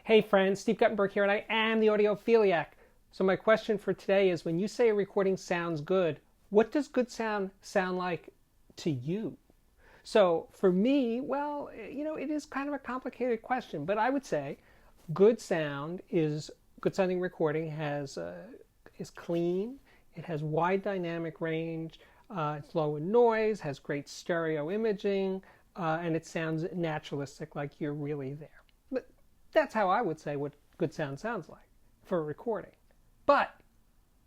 Hey friends, Steve Guttenberg here, and I am the Audiophiliac. So my question for today is, when you say a recording sounds good, what does good sound like to you? So for me, well, it is kind of a complicated question, but I would say good sound is good sounding recording is clean, it has wide dynamic range, it's low in noise, has great stereo imaging, and it sounds naturalistic, like you're really there. But that's how I would say what good sound sounds like for a recording. But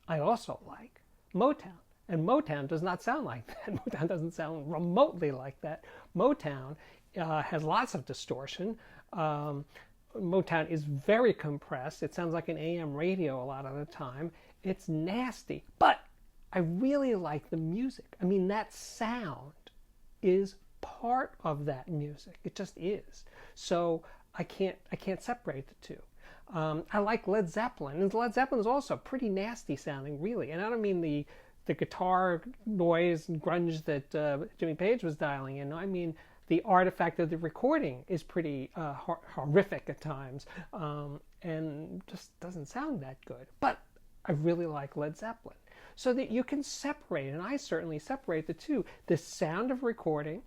I also like Motown. And Motown does not sound like that. Motown doesn't sound remotely like that. Motown has lots of distortion. Motown is very compressed. It sounds like an AM radio a lot of the time. It's nasty. But I really like the music. I mean, that sound is part of that music. It just is. So I can't separate the two. I like Led Zeppelin, and Led Zeppelin is also pretty nasty sounding, really. And I don't mean the guitar noise and grunge that Jimmy Page was dialing in. I mean the artifact of the recording is pretty horrific at times, and just doesn't sound that good. But I really like Led Zeppelin. So that you can separate, and I certainly separate the two, the sound of recording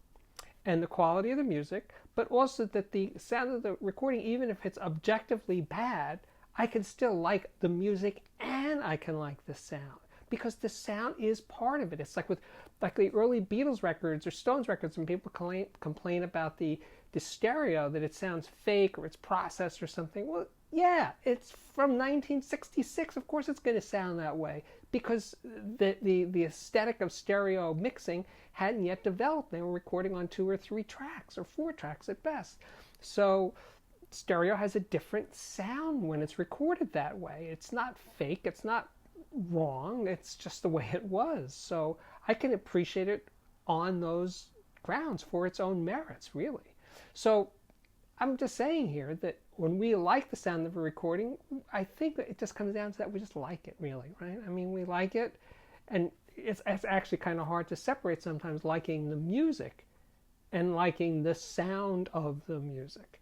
and the quality of the music, but also that the sound of the recording, even if it's objectively bad, I can still like the music and I can like the sound, because the sound is part of it. It's like with the early Beatles records or Stones records, when people complain about the stereo, that it sounds fake or it's processed or something. Well, yeah, it's from 1966. Of course it's going to sound that way, because the aesthetic of stereo mixing hadn't yet developed. They were recording on 2 or 3 tracks or 4 tracks at best. So stereo has a different sound when it's recorded that way. It's not fake, it's not wrong, it's just the way it was. So I can appreciate it on those grounds for its own merits, really. So I'm just saying here that when we like the sound of a recording, I think that it just comes down to that we just like it, really, right? I mean, we like it, and it's actually kind of hard to separate sometimes liking the music and liking the sound of the music.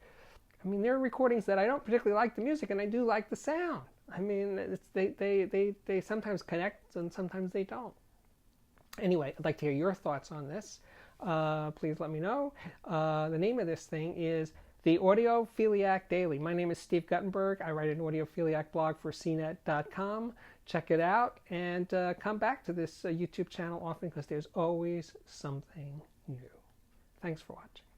I mean, there are recordings that I don't particularly like the music, and I do like the sound. I mean, they sometimes connect and sometimes they don't. Anyway, I'd like to hear your thoughts on this. Please let me know. The name of this thing is The Audiophiliac Daily. My name is Steve Guttenberg. I write an Audiophiliac blog for cnet.com. Check it out, and come back to this YouTube channel often, because there's always something new. Thanks for watching.